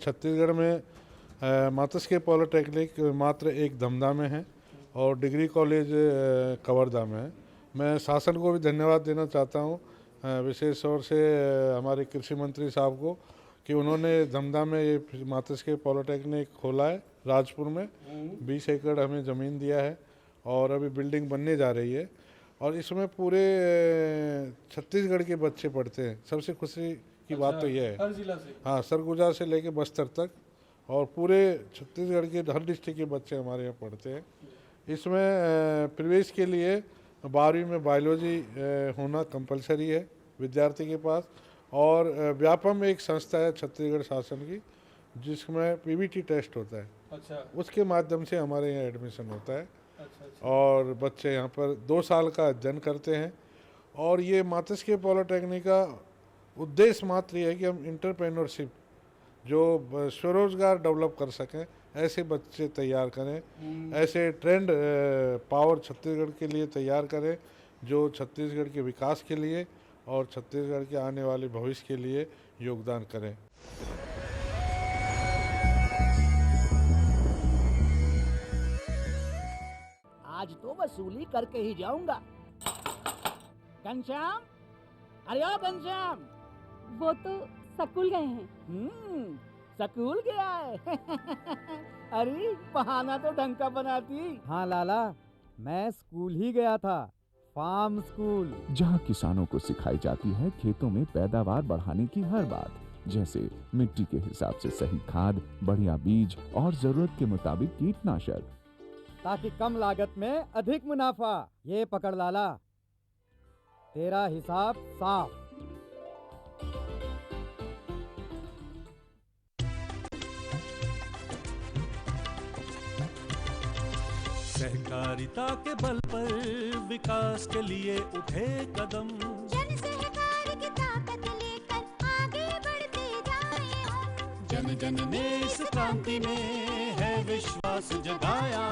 छत्तीसगढ़ में मातस्के पॉलिटेक्निक मात्र एक धमधा में है और डिग्री कॉलेज कवर्धा में है। मैं शासन को भी धन्यवाद देना चाहता हूँ, विशेष तौर से हमारे कृषि मंत्री साहब को, कि उन्होंने धमधा में ये मातस्के पॉलिटेक्निक खोला है। राजपुर में 20 एकड़ हमें ज़मीन दिया है और अभी बिल्डिंग बनने जा रही है और इसमें पूरे छत्तीसगढ़ के बच्चे पढ़ते हैं। सबसे खुशी की बात तो यह है, हर जिला से, हाँ, सरगुजा से लेके बस्तर तक और पूरे छत्तीसगढ़ के हर डिस्ट्रिक्ट के बच्चे हमारे यहाँ पढ़ते हैं। इसमें प्रवेश के लिए 12वीं में बायोलॉजी होना कंपलसरी है विद्यार्थी के पास और व्यापम एक संस्था है छत्तीसगढ़ शासन की जिसमें पीवीटी टेस्ट होता है। अच्छा, उसके माध्यम से हमारे यहाँ एडमिशन होता है। अच्छा। और बच्चे यहाँ पर 2 साल का अध्ययन करते हैं और ये मातस्के पॉलिटेक्निक का उद्देश्य मात्र ये है कि हम इंटरप्रेन्योरशिप जो स्वरोजगार डेवलप कर सकें ऐसे बच्चे तैयार करें, ऐसे ट्रेंड पावर छत्तीसगढ़ के लिए तैयार करें जो छत्तीसगढ़ के विकास के लिए और छत्तीसगढ़ के आने वाले भविष्य के लिए योगदान करें। आज तो वसूली करके ही जाऊंगा। घनश्याम, अरे ओ घनश्याम। वो तो स्कूल गए हैं। स्कूल गया है। अरे बहाना तो ढंग का बनाती। हाँ लाला, मैं स्कूल ही गया था, फार्म स्कूल, जहाँ किसानों को सिखाई जाती है खेतों में पैदावार बढ़ाने की हर बात, जैसे मिट्टी के हिसाब से सही खाद, बढ़िया बीज और जरूरत के मुताबिक कीटनाशक, ताकि कम लागत में अधिक मुनाफा। ये पकड़ लाला, तेरा हिसाब साफ। सहकारिता के बल पर विकास के लिए उठे कदम, जन सहकार की ताकत लेकर आगे बढ़ते जाएं हम। जन जन ने इस क्रांति में है विश्वास जगाया,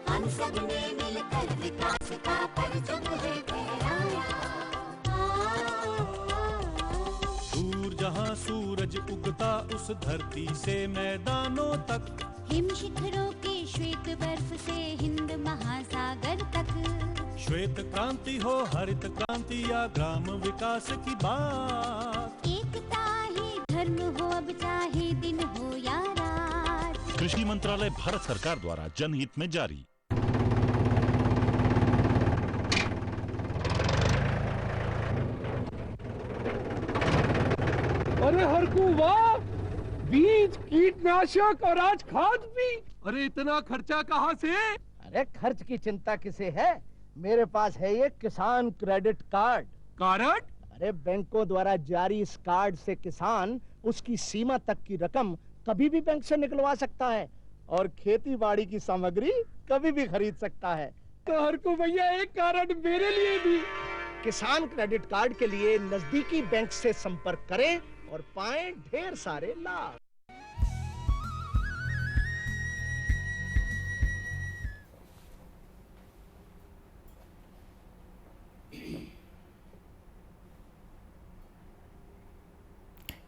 हम सब ने मिलकर विकास का परचम है फहराया। दूर जहां सूरज उगता उस धरती से मैदानों तक, हिम शिखरों की श्वेत बर्फ से हिंद महासागर तक, श्वेत क्रांति हो हरित क्रांति या ग्राम विकास की बात, एकता ही धर्म हो अब चाहे दिन हो या रात। कृषि मंत्रालय भारत सरकार द्वारा जनहित में जारी। अरे हरकू वाह, बीज, कीटनाशक और आज खाद भी। अरे इतना खर्चा कहाँ से? अरे खर्च की चिंता किसे है, मेरे पास है ये किसान क्रेडिट कार्ड। कार्ड? अरे बैंकों द्वारा जारी इस कार्ड से किसान उसकी सीमा तक की रकम कभी भी बैंक से निकलवा सकता है और खेती बाड़ी की सामग्री कभी भी खरीद सकता है। तो हरकू भैया एक कार्ड मेरे लिए भी। किसान क्रेडिट कार्ड के लिए नजदीकी बैंक से संपर्क करें और पाएं ढेर सारे लाभ।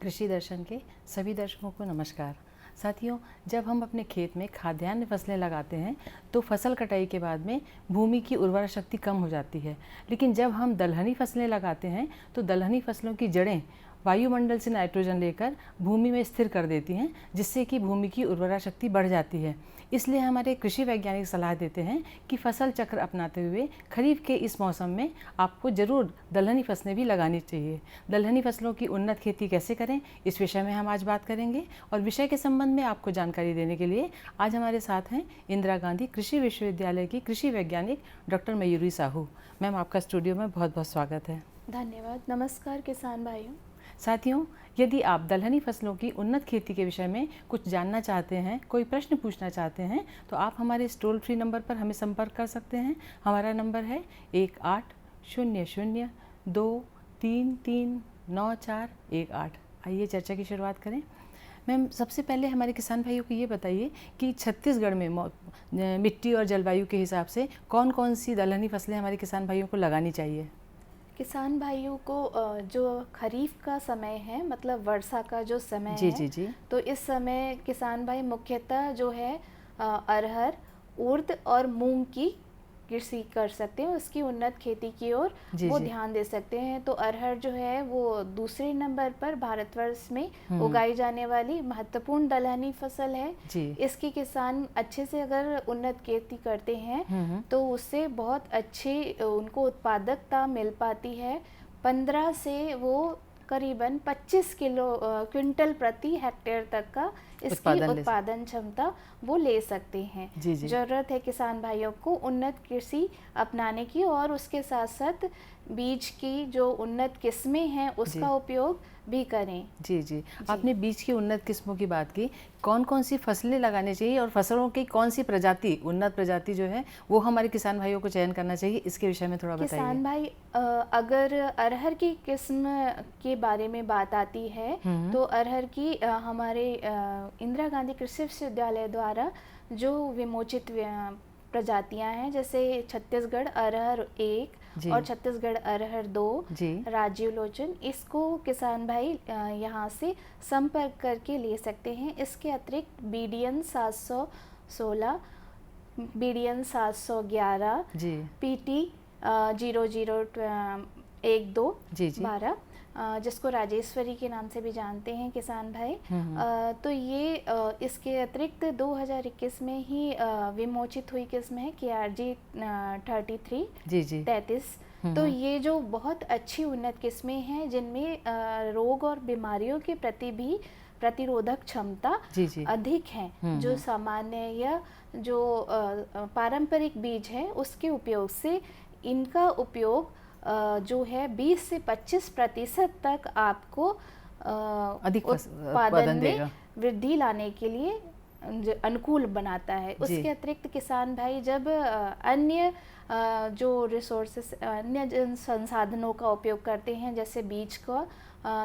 कृषि दर्शन के सभी दर्शकों को नमस्कार। साथियों, जब हम अपने खेत में खाद्यान्न फसलें लगाते हैं तो फसल कटाई के बाद में भूमि की उर्वरा शक्ति कम हो जाती है, लेकिन जब हम दलहनी फसलें लगाते हैं तो दलहनी फसलों की जड़ें वायुमंडल से नाइट्रोजन लेकर भूमि में स्थिर कर देती हैं, जिससे कि भूमि की उर्वरा शक्ति बढ़ जाती है। इसलिए हमारे कृषि वैज्ञानिक सलाह देते हैं कि फसल चक्र अपनाते हुए खरीफ के इस मौसम में आपको ज़रूर दलहनी फसलें भी लगानी चाहिए। दलहनी फसलों की उन्नत खेती कैसे करें, इस विषय में हम आज बात करेंगे और विषय के संबंध में आपको जानकारी देने के लिए आज हमारे साथ हैं इंदिरा गांधी कृषि विश्वविद्यालय की कृषि वैज्ञानिक डॉक्टर मयूरी साहू। मैम, आपका स्टूडियो में बहुत बहुत स्वागत है। धन्यवाद। नमस्कार किसान भाइयों। साथियों, यदि आप दलहनी फसलों की उन्नत खेती के विषय में कुछ जानना चाहते हैं, कोई प्रश्न पूछना चाहते हैं, तो आप हमारे इस टोल फ्री नंबर पर हमें संपर्क कर सकते हैं। हमारा नंबर है 1800-233-9418। आइए चर्चा की शुरुआत करें। मैम, सबसे पहले हमारे किसान भाइयों को ये बताइए कि छत्तीसगढ़ में मिट्टी और जलवायु के हिसाब से कौन कौन सी दलहनी फसलें हमारे किसान भाइयों को लगानी चाहिए? किसान भाइयों को जो खरीफ का समय है, मतलब वर्षा का जो समय जी है, जी जी तो इस समय किसान भाई मुख्यतः जो है अरहर, उर्द और मूंग की कृषि कर सकते हैं। उसकी उन्नत खेती की ओर जी वो जी ध्यान दे सकते हैं। तो अरहर जो है वो दूसरे नंबर पर भारतवर्ष में हम्म। उगाई जाने वाली महत्वपूर्ण दलहनी फसल है। जी इसकी किसान अच्छे से अगर उन्नत खेती करते हैं तो उससे बहुत अच्छी उनको उत्पादकता मिल पाती है। 15 से वो करीबन 25 क्विंटल प्रति हेक्टेयर तक का इसकी उत्पादन क्षमता वो ले सकते हैं। जी जी जरूरत है किसान भाइयों को उन्नत कृषि अपनाने की और उसके साथ साथ बीज की जो उन्नत किस्में हैं उसका उपयोग भी करें। जी जी आपने बीज की उन्नत किस्मों की बात की, कौन कौन सी फसलें लगानी चाहिए और फसलों की कौन सी प्रजाति, उन्नत प्रजाति जो है वो हमारे किसान भाइयों को चयन करना चाहिए, इसके विषय में थोड़ा बताइए। किसान भाई अगर अरहर की किस्म के बारे में बात आती है तो अरहर की हमारे इंदिरा गांधी कृषि विश्वविद्यालय द्वारा जो विमोचित प्रजातियां हैं, जैसे छत्तीसगढ़ अरहर 1 और छत्तीसगढ़ अरहर 2, राजीव लोचन, इसको किसान भाई यहाँ से संपर्क करके ले सकते हैं। इसके अतिरिक्त BDN 716, BDN 711, PT 0012, जिसको राजेश्वरी के नाम से भी जानते हैं किसान भाई। तो ये इसके अतिरिक्त 2021 में ही विमोचित हुई किस्म है KRG 33 तो ये जो बहुत अच्छी उन्नत किस्में हैं जिनमें रोग और बीमारियों के प्रति भी प्रतिरोधक क्षमता अधिक है। जो सामान्य या जो पारंपरिक बीज है उसके उपयोग से इनका उपयोग जो है 20 से 25% तक आपको अधिक उत्पादन में वृद्धि लाने के लिए अनुकूल बनाता है। उसके अतिरिक्त किसान भाई जब अन्य जो रिसोर्सेस, अन्य संसाधनों का उपयोग करते हैं, जैसे बीज का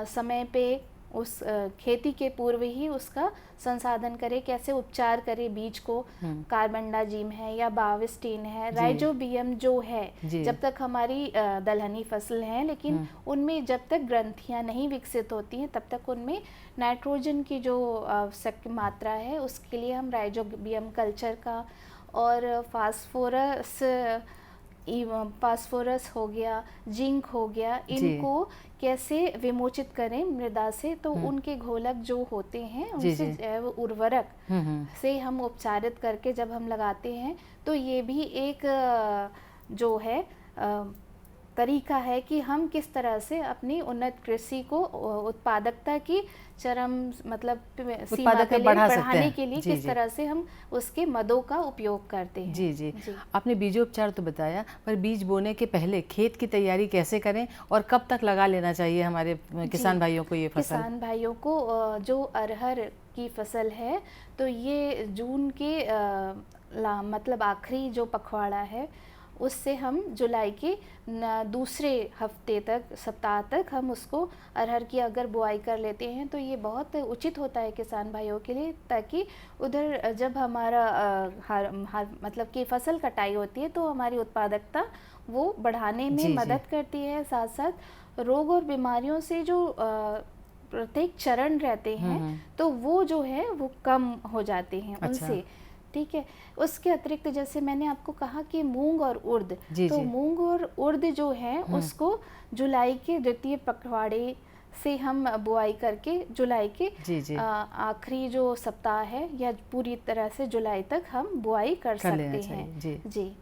समय पे उस खेती के पूर्व ही उसका संसाधन करे, कैसे उपचार करे बीज को, कार्बनडाजिम है या बाविस्टीन है, राइजोबियम जो है, जब तक हमारी दलहनी फसल है लेकिन उनमें जब तक ग्रंथियां नहीं विकसित होती हैं तब तक उनमें नाइट्रोजन की जो आवश्यक मात्रा है उसके लिए हम राइजोबियम कल्चर का और फास्फोरस हो गया, जिंक हो गया, इनको कैसे विमोचित करें मृदा से, तो उनके घोलक जो होते हैं उनसे जैव उर्वरक से हम उपचारित करके जब हम लगाते हैं तो ये भी एक जो है तरीका है कि हम किस तरह से अपनी उन्नत कृषि को उत्पादकता की चरम मतलब सीमा पे बढ़ाने के लिए किस तरह से हम उसके मदों का उपयोग करते हैं। जी आपने बीजोपचार तो बताया, पर बीज बोने के पहले खेत की तैयारी कैसे करें और कब तक लगा लेना चाहिए हमारे किसान भाइयों को ये फसल? किसान भाइयों को जो अरहर की फसल है तो ये जून के मतलब आखिरी जो पखवाड़ा है उससे हम जुलाई के दूसरे हफ्ते तक, सप्ताह तक हम उसको अरहर की अगर बुआई कर लेते हैं तो ये बहुत उचित होता है किसान भाइयों के लिए, ताकि उधर जब हमारा मतलब कि फसल कटाई होती है तो हमारी उत्पादकता वो बढ़ाने में मदद करती है। साथ साथ रोग और बीमारियों से जो प्रत्येक चरण रहते हैं तो वो जो है वो कम हो जाते हैं उनसे। ठीक है। उसके अतिरिक्त जैसे मैंने आपको कहा कि मूंग और उर्द, तो मूंग और उर्द जो है उसको जुलाई के द्वितीय पखवाड़े से हम बुआई करके जुलाई के आखिरी जो सप्ताह है या पूरी तरह से जुलाई तक हम बुआई कर सकते हैं। जी।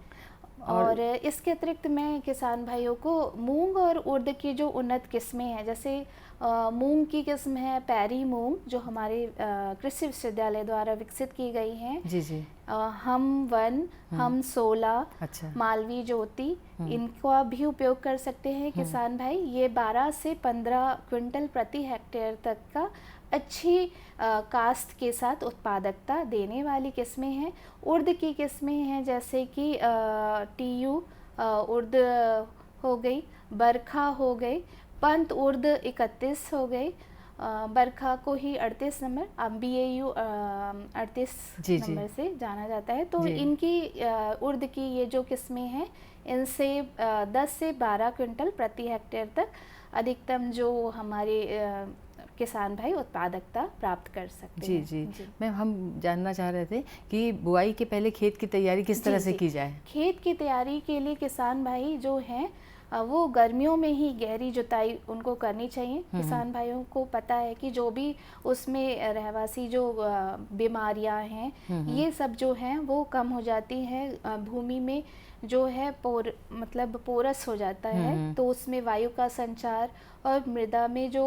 और इसके अतिरिक्त मैं किसान भाइयों को मूंग और उर्द की जो उन्नत किस्में हैं, जैसे मूंग की किस्म है पैरी मूंग जो हमारे कृषि विश्वविद्यालय द्वारा विकसित की गई हैं। हम 1, हम 16, मालवी ज्योति, इनका भी उपयोग कर सकते हैं किसान भाई। ये 12 से 15 क्विंटल प्रति हेक्टेयर तक का अच्छी कास्ट के साथ उत्पादकता देने वाली किस्में हैं। उर्द की किस्में हैं जैसे कि TU उर्द हो गई, बरखा हो गई, पंत उर्द 31 हो गई, बरखा को ही 38 नंबर BAU 38 जी, जी। नंबर से जाना जाता है। तो जी। इनकी उर्द की ये जो किस्में हैं, इनसे 10 से 12 क्विंटल प्रति हेक्टेयर तक अधिकतम जो हमारे किसान भाई उत्पादकता प्राप्त कर सकते जी, हैं। जी। मैम, हम जानना चाह रहे थे कि बुआई के पहले खेत की तैयारी किस तरह से की जाए? खेत की तैयारी के लिए किसान भाई जो हैं वो गर्मियों में ही गहरी जुताई उनको करनी चाहिए। किसान भाइयों को पता है कि जो भी उसमें रहवासी जो बीमारियां हैं, ये सब जो हैं वो कम हो जाती हैं। भूमि में जो है मतलब पोरस हो जाता है, तो उसमें वायु का संचार और मृदा में जो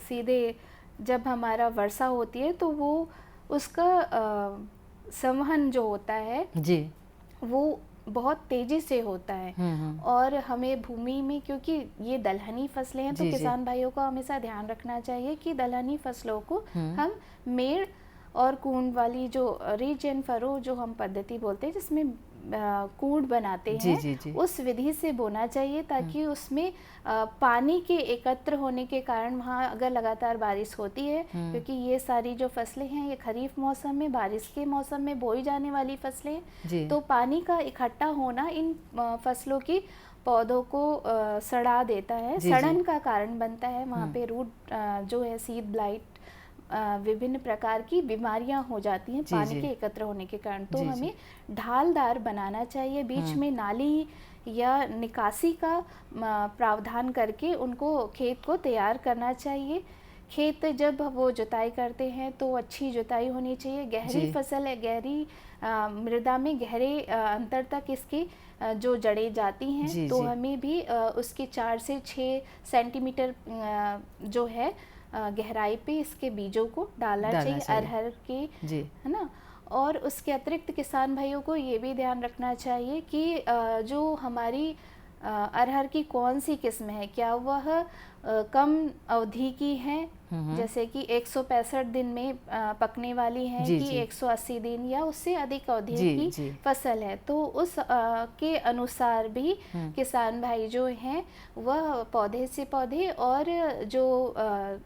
सीधे जब हमारा वर्षा होती है तो वो उसका संवहन जो होता है जी, वो बहुत तेजी से होता है। और हमें भूमि में, क्योंकि ये दलहनी फसलें हैं, तो जी, किसान भाइयों को हमेशा ध्यान रखना चाहिए कि दलहनी फसलों को हम मेड़ और कूंड वाली जो रिज एंड फरो जो हम पद्धति बोलते हैं, जिसमें कूंड बनाते हैं, जी, जी, जी। उस विधि से बोना चाहिए, ताकि उसमें पानी के एकत्र होने के कारण वहाँ अगर लगातार बारिश होती है, क्योंकि ये सारी जो फसलें हैं ये खरीफ मौसम में, बारिश के मौसम में बोई जाने वाली फसलें हैं, तो पानी का इकट्ठा होना इन फसलों की पौधों को सड़ा देता है, सड़न का कारण बनता है। वहाँ पे रूट जो है सीड ब्लाइट, विभिन्न प्रकार की बीमारियां हो जाती हैं पानी के एकत्र होने के कारण। तो हमें ढालदार बनाना चाहिए, बीच में नाली या निकासी का प्रावधान करके उनको खेत को तैयार करना चाहिए। खेत जब वो जुताई करते हैं तो अच्छी जुताई होनी चाहिए। गहरी फसल है, गहरी मृदा में गहरे अंतर तक इसकी जो जड़ें जाती हैं, तो हमें भी उसकी 4 से 6 सेंटीमीटर जो है गहराई पे इसके बीजों को डालना चाहिए अरहर के, है ना। और उसके अतिरिक्त किसान भाइयों को ये भी ध्यान रखना चाहिए कि जो हमारी अरहर की कौन सी किस्म है, क्या वह कम अवधि की है, जैसे कि 165 दिन में पकने वाली है, कि 180 दिन या उससे अधिक अवधि की फसल है। तो उस के अनुसार भी किसान भाई जो हैं वह पौधे से पौधे और जो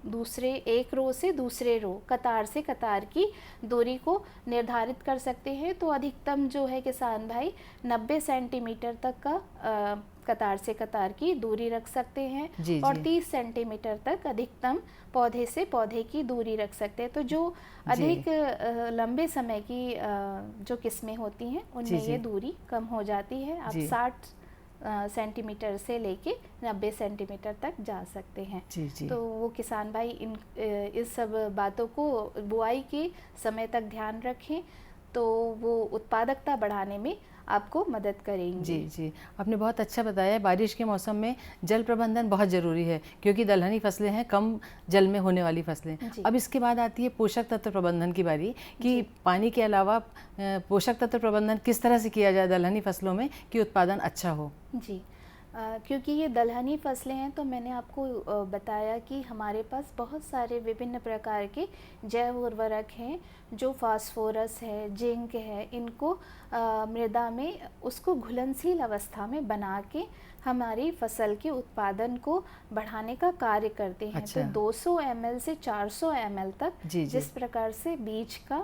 दूसरे एक रो से दूसरे रो, कतार से कतार की दूरी को निर्धारित कर सकते हैं। तो अधिकतम जो है किसान भाई 90 सेंटीमीटर तक का कतार से कतार की दूरी रख सकते हैं, और 30 सेंटीमीटर तक अधिकतम पौधे से पौधे की दूरी रख सकते हैं। तो जो अधिक लंबे समय की जो किस्में होती हैं उनमें ये दूरी कम हो जाती है। आप 60 सेंटीमीटर से लेके 90 सेंटीमीटर तक जा सकते हैं। तो वो किसान भाई इस सब बातों को बुआई के समय तक ध्यान रखें, तो वो उत्पादकता बढ़ाने में आपको मदद करेंगे। जी, आपने बहुत अच्छा बताया। बारिश के मौसम में जल प्रबंधन बहुत ज़रूरी है, क्योंकि दलहनी फसलें हैं कम जल में होने वाली फसलें। अब इसके बाद आती है पोषक तत्व प्रबंधन की बारी, कि पानी के अलावा पोषक तत्व प्रबंधन किस तरह से किया जाए दलहनी फसलों में कि उत्पादन अच्छा हो। जी, क्योंकि ये दलहनी फसलें हैं, तो मैंने आपको बताया कि हमारे पास बहुत सारे विभिन्न प्रकार के जैव उर्वरक हैं, जो फास्फोरस है, जिंक है, इनको मृदा में उसको घुलनशील अवस्था में बना के हमारी फसल के उत्पादन को बढ़ाने का कार्य करते हैं। तो 200 ml से 400 ml तक जिस प्रकार से बीज का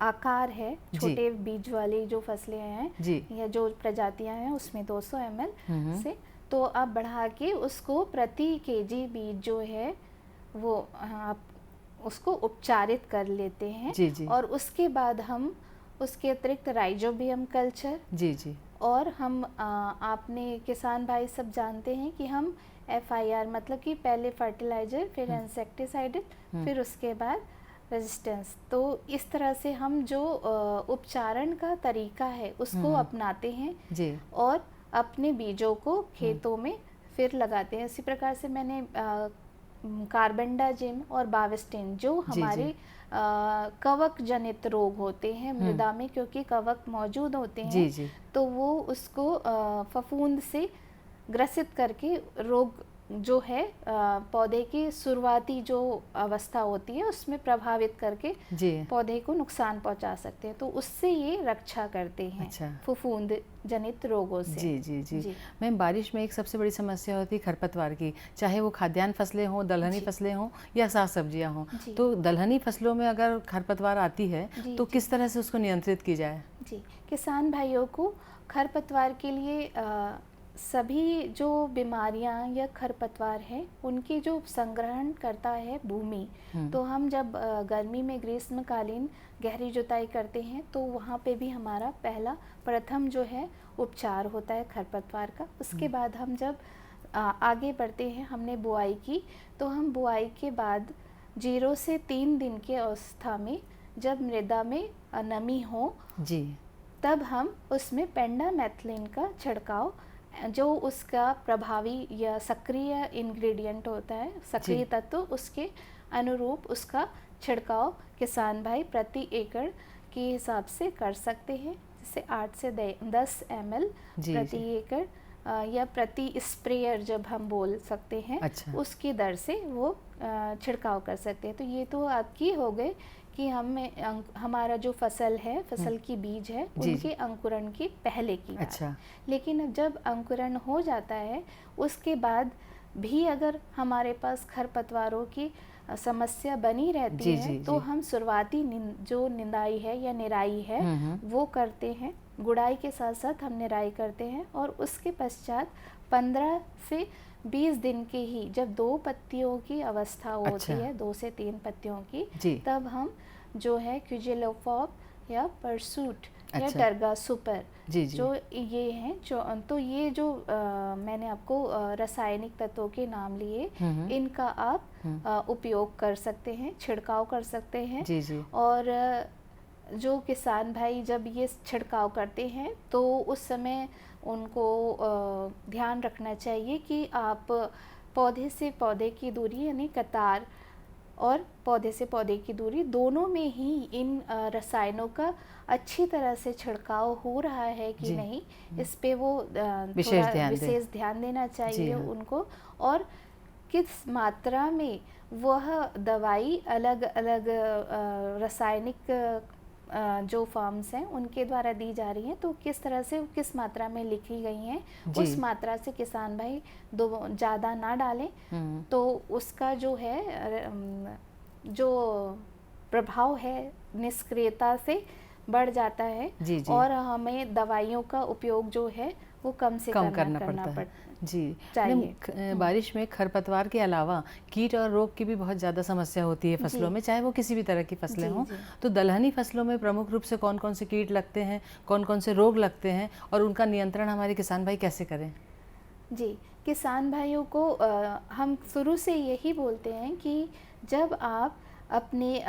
आकार है, छोटे बीज वाली जो फसलें हैं या जो प्रजातियां हैं उसमें 200 ml से, तो आप बढ़ा के उसको प्रति केजी बीज जो है वो आप उसको उपचारित कर लेते हैं। और उसके बाद हम उसके अतिरिक्त राइजोबियम कल्चर और हम आपने किसान भाई सब जानते हैं कि हम FIR मतलब कि पहले फर्टिलाइजर, फिर इंसेक्टिसाइड, फिर उसके बाद रेजिस्टेंस, तो इस तरह से हम जो उपचारण का तरीका है उसको अपनाते हैं और अपने बीजों को खेतों में फिर लगाते हैं। इसी प्रकार से मैंने कार्बेंडाजिम और बाविस्टिन जो हमारे कवक जनित रोग होते हैं मृदा में, क्योंकि कवक मौजूद होते हैं, तो वो उसको फफूंद से ग्रसित करके रोग जो है पौधे की शुरुआती जो अवस्था होती है उसमें प्रभावित करके जी पौधे को नुकसान पहुंचा सकते हैं, तो उससे ये रक्षा करते हैं अच्छा। फफूंद जनित रोगों से। जी जी जी, जी। मैम बारिश में एक सबसे बड़ी समस्या होती है खरपतवार की, चाहे वो खाद्यान्न फसलें हों, दलहनी जी। फसलें हों या साग सब्जियां हों। जी। तो दलहनी फसलों में अगर खरपतवार आती है जी, तो जी। किस तरह से उसको नियंत्रित की जाए? जी, किसान भाइयों को खरपतवार के लिए सभी जो बीमारियां या खरपतवार है उनकी जो संग्रहण करता है भूमि, तो हम जब गर्मी में ग्रीष्मकालीन गहरी जुताई करते हैं तो वहाँ पे भी हमारा पहला प्रथम जो है उपचार होता है खरपतवार का। उसके बाद हम जब आगे बढ़ते हैं, हमने बुआई की, तो हम बुआई के बाद 0 से 3 दिन की अवस्था में जब मृदा में नमी हो जी तब हम उसमें पेंडामेथलिन का छिड़काव, जो उसका प्रभावी या सक्रिय इंग्रेडिएंट होता है, सक्रिय तत्व, उसके अनुरूप उसका छिड़काव किसान भाई प्रति एकड़ के हिसाब से कर सकते हैं। जैसे 8 से 10 ml प्रति एकड़ या प्रति स्प्रेयर जब हम बोल सकते हैं, अच्छा। उसकी दर से वो छिड़काव कर सकते हैं। तो ये तो आपकी हो गए कि हमारा जो फसल है, फसल की बीज है, उनके अंकुरण की पहले की बात। अच्छा। लेकिन अब जब अंकुरण हो जाता है उसके बाद भी अगर हमारे पास खरपतवारों की समस्या बनी रहती है तो हम शुरुआती जो निंदाई है या निराई है वो करते हैं। गुड़ाई के साथ साथ हम निराई करते हैं और उसके पश्चात 15 से 20 दिन के ही जब 2 पत्तियों की अवस्था होती है, 2 से 3 पत्तियों की, तब हम जो है क्यूजेलोफॉप या परसूट या टर्गा सुपर जो ये हैं, तो ये जो मैंने आपको रासायनिक तत्वों के नाम लिए, इनका आप उपयोग कर सकते हैं, छिड़काव कर सकते हैं। जी। और जो किसान भाई जब ये छिड़काव करते हैं तो उस समय उनको ध्यान रखना चाहिए कि आप पौधे से पौधे की दूरी यानी कतार और पौधे से पौधे की दूरी दोनों में ही इन रसायनों का अच्छी तरह से छिड़काव हो रहा है कि नहीं, इस पे वो विशेष ध्यान देना चाहिए उनको। और किस मात्रा में वह दवाई अलग अलग रासायनिक जो फार्म्स हैं उनके द्वारा दी जा रही हैं, तो किस तरह से किस मात्रा में लिखी गई हैं उस मात्रा से किसान भाई ज़्यादा ना डालें, तो उसका जो है जो प्रभाव है निष्क्रियता से बढ़ जाता है। और हमें दवाइयों का उपयोग जो है वो कम से कम करना पड़ता है। जी चाहिए। बारिश में खरपतवार के अलावा कीट और रोग की भी बहुत ज़्यादा समस्या होती है फसलों में, चाहे वो किसी भी तरह की फसलें हों। तो दलहनी फसलों में प्रमुख रूप से कौन कौन से कीट लगते हैं, कौन कौन से रोग लगते हैं और उनका नियंत्रण हमारे किसान भाई कैसे करें? जी, किसान भाइयों को हम शुरू से यही बोलते हैं कि जब आप अपने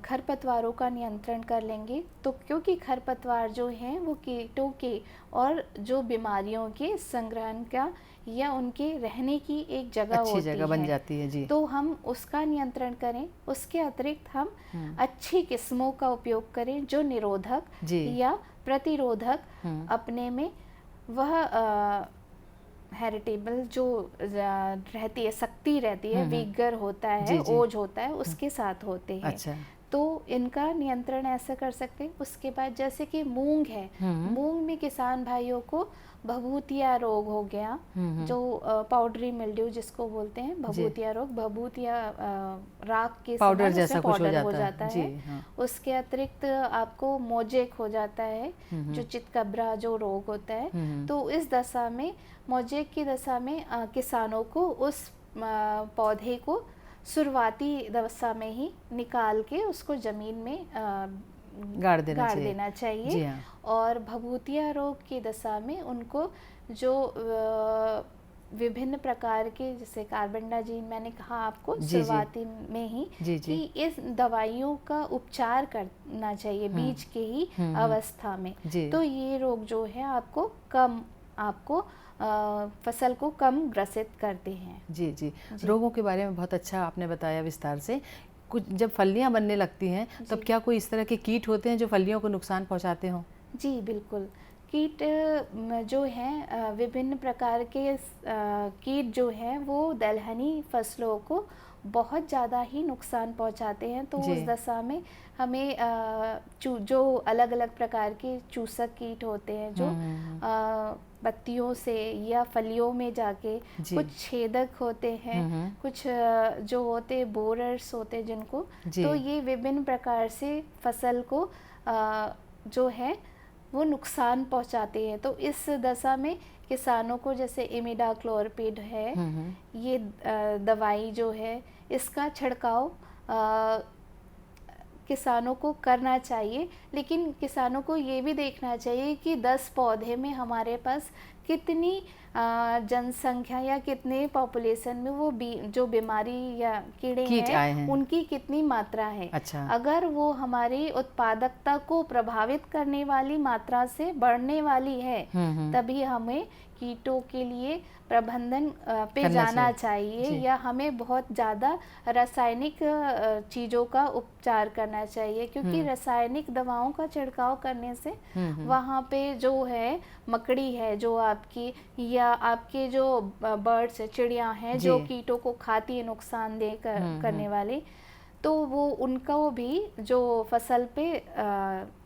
खरपतवारों का नियंत्रण कर लेंगे, तो क्योंकि खरपतवार जो हैं वो कीटों के और जो बीमारियों के संग्रहण का या उनके रहने की एक जगह अच्छी जगह बन जाती है। जी, तो हम उसका नियंत्रण करें। उसके अतिरिक्त हम अच्छी किस्मों का उपयोग करें जो निरोधक या प्रतिरोधक अपने में वह हेरिटेबल जो रहती है, शक्ति रहती है, विगर होता है, ओज होता है, उसके साथ होते हैं। अच्छा। तो इनका नियंत्रण ऐसे कर सकते हैं। उसके बाद जैसे कि मूंग है, मूंग में किसान भाइयों को भभूतिया रोग हो गया, जो पाउडरी मिल्ड्यू जिसको बोलते हैं, भभूतिया रोग, भभूतिया राख के पाउडर जैसा कुछ पाउडर हो जाता है। उसके अतिरिक्त आपको मोजेक हो जाता है, जो चितकबरा जो रोग होता है। तो इस दशा में, मोजेक की दशा में किसानों को उस पौधे को शुरुआती दशा में ही निकाल के उसको ज़मीन में गाड़ देना चाहिए। और भभूतिया रोग की दशा में उनको जो विभिन्न प्रकार के, जैसे कार्बेंडाजिम मैंने कहा आपको शुरुआती में ही, कि इस दवाइयों का उपचार करना चाहिए बीज के ही अवस्था में। तो ये रोग जो है आपको फसल को कम ग्रसित करते हैं। जी। रोगों के बारे में बहुत अच्छा आपने बताया विस्तार से। कुछ जब फलियां बनने लगती हैं तब क्या कोई इस तरह के कीट होते हैं जो फलियों को नुकसान पहुंचाते हों? जी बिल्कुल, कीट जो हैं विभिन्न प्रकार के कीट जो हैं वो दलहनी फसलों को बहुत ज़्यादा ही नुकसान पहुंचाते हैं। तो उस दशा में हमें जो अलग अलग प्रकार के चूसक कीट होते हैं जो पत्तियों से या फलियों में जाके कुछ छेदक होते हैं, कुछ जो होते बोरर्स होते हैं जिनको, तो ये विभिन्न प्रकार से फसल को जो है वो नुकसान पहुंचाते हैं। तो इस दशा में किसानों को जैसे इमिडाक्लोरपिड है, ये दवाई जो है इसका छिड़काव किसानों को करना चाहिए। लेकिन किसानों को ये भी देखना चाहिए कि 10 पौधे में हमारे पास कितनी जनसंख्या या कितने पॉपुलेशन में वो जो बीमारी या कीट हैं उनकी कितनी मात्रा है। अच्छा। अगर वो हमारी उत्पादकता को प्रभावित करने वाली मात्रा से बढ़ने वाली है तभी हमें कीटों के लिए प्रबंधन पे जाना चाहिए या हमें बहुत ज़्यादा रासायनिक चीज़ों का उपचार करना चाहिए, क्योंकि रासायनिक दवाओं का छिड़काव करने से वहाँ पे जो है मकड़ी है जो आपकी या आपके जो बर्ड्स चिड़िया हैं जो कीटों को खाती है नुकसान दे करने वाली, तो वो उनका भी जो फसल पे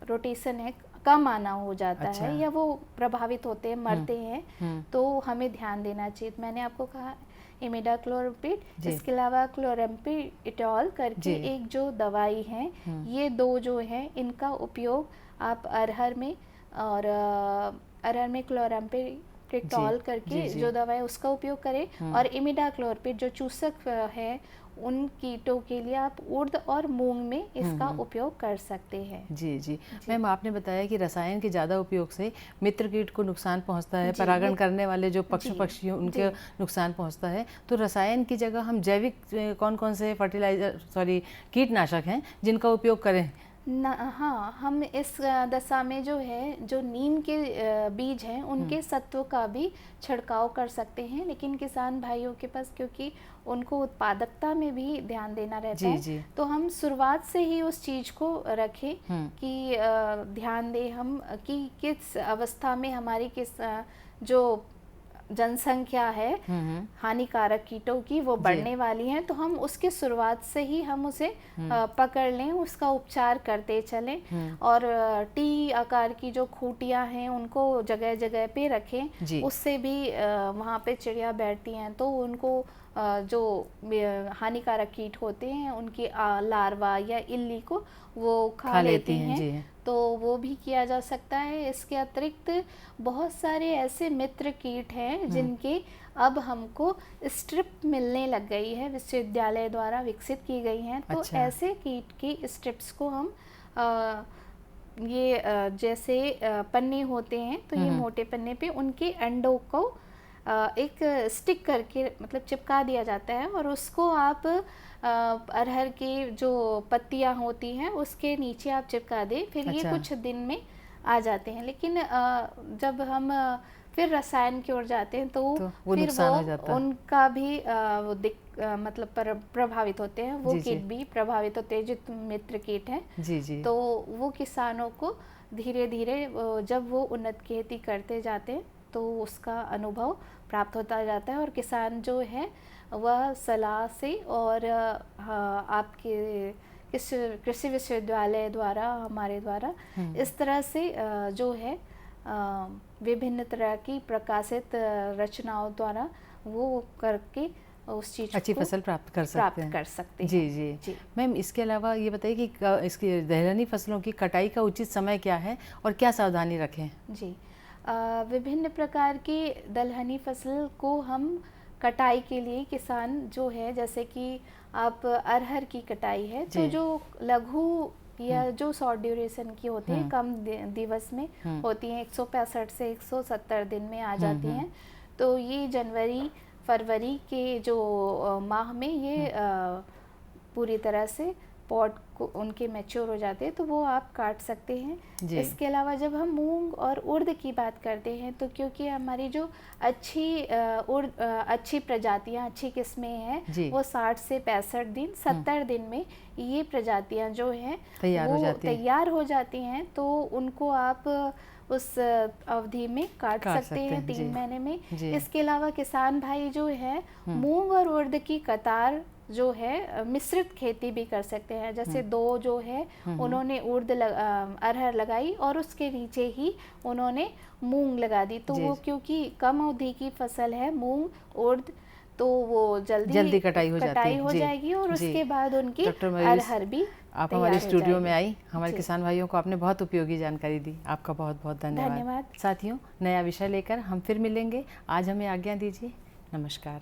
रोटेशन है कम आना हो जाता है या वो प्रभावित होते हैं, मरते हैं। तो हमें ध्यान देना चाहिए। मैंने आपको कहा इमिडाक्लोरपिड, इसके अलावा क्लोराम्पिटॉल करके एक जो दवाई है, ये 2 जो हैं इनका उपयोग आप अरहर में और अरहर में क्लोराम्पिटॉल करके जो दवा है उसका उपयोग करें और इमिडाक्लोरपिड जो चूसक है उन कीटों के लिए आप उड़द और मूंग में इसका उपयोग कर सकते हैं। जी जी मैम, आपने बताया कि रसायन के ज़्यादा उपयोग से मित्र कीट को नुकसान पहुंचता है, परागण करने वाले जो पक्षी उनके नुकसान पहुंचता है। तो रसायन की जगह हम जैविक कौन कौन से कीटनाशक हैं जिनका उपयोग करें? हाँ, हम इस दशा में जो है जो नीम के बीज हैं उनके सत्व का भी छिड़काव कर सकते हैं। लेकिन किसान भाइयों के पास क्योंकि उनको उत्पादकता में भी ध्यान देना रहता है, तो हम शुरुआत से ही उस चीज़ को रखें कि ध्यान दें हम कि किस अवस्था में हमारी किस जो जनसंख्या है हानिकारक कीटों की वो बढ़ने वाली है, तो हम उसके शुरुआत से ही हम उसे पकड़ लें, उसका उपचार करते चलें और टी आकार की जो खूटियां हैं उनको जगह जगह पे रखें। उससे भी वहाँ पे चिड़िया बैठती हैं तो उनको जो हानिकारक कीट होते हैं उनकी लार्वा या इल्ली को वो खा लेती हैं, तो वो भी किया जा सकता है। इसके अतिरिक्त बहुत सारे ऐसे मित्र कीट हैं जिनके अब हमको स्ट्रिप मिलने लग गई है, विश्वविद्यालय द्वारा विकसित की गई हैं। तो ऐसे कीट की स्ट्रिप्स को हम ये जैसे पन्ने होते हैं तो ये मोटे पन्ने पे उनके अंडों को एक स्टिक करके मतलब चिपका दिया जाता है और उसको आप अरहर की जो पत्तियां होती हैं उसके नीचे आप चिपका दें, फिर ये कुछ दिन में आ जाते हैं। लेकिन जब हम फिर रसायन की ओर जाते हैं तो फिर वो उनका भी मतलब प्रभावित होते हैं, वो कीट भी प्रभावित होते हैं जो मित्र कीट हैं। तो वो किसानों को धीरे धीरे जब वो उन्नत खेती करते जाते हैं तो उसका अनुभव प्राप्त होता जाता है और किसान जो है वह सलाह से और आपके कृषि विश्वविद्यालय द्वारा हमारे द्वारा इस तरह से जो है विभिन्न तरह की प्रकाशित रचनाओं द्वारा वो करके उस चीज़ अच्छी फसल प्राप्त कर सकते हैं। जी। मैम, इसके अलावा ये बताइए कि इसकी दलहनी फसलों की कटाई का उचित समय क्या है और क्या सावधानी रखें? जी, विभिन्न प्रकार की दलहनी फसल को हम कटाई के लिए किसान जो है जैसे कि आप अरहर की कटाई है तो जो लघु या जो शॉर्ट ड्यूरेशन की होती है, कम दिवस में होती हैं, 165 से 170 दिन में आ जाती हैं, तो ये जनवरी फरवरी के जो माह में ये पूरी तरह से पॉट को उनके मैच्योर हो जाते हैं तो वो आप काट सकते हैं। इसके अलावा जब हम मूंग और उड़द की बात करते हैं तो क्योंकि हमारी जो अच्छी प्रजातियां अच्छी किस्में हैं वो 60 से 65 दिन 70 दिन में ये प्रजातियां जो हैं वो तैयार हो जाती हैं, तो उनको आप उस अवधि में काट सकते हैं, 3 महीने में। इसके अलावा किसान भाई जो है मूंग और उर्द की कतार जो है मिश्रित खेती भी कर सकते हैं। जैसे 2 जो है उन्होंने अरहर लगाई और उसके नीचे ही उन्होंने मूंग लगा दी, तो वो क्योंकि कम अवधि की फसल है मूंग उर्द, तो वो जल्दी कटाई हो जाएगी और उसके बाद उनकी अरहर भी आप हमारे स्टूडियो में आई, हमारे किसान भाइयों को आपने बहुत उपयोगी जानकारी दी, आपका बहुत बहुत धन्यवाद। साथियों, नया विषय लेकर हम फिर मिलेंगे। आज हमें आज्ञा दीजिए, नमस्कार।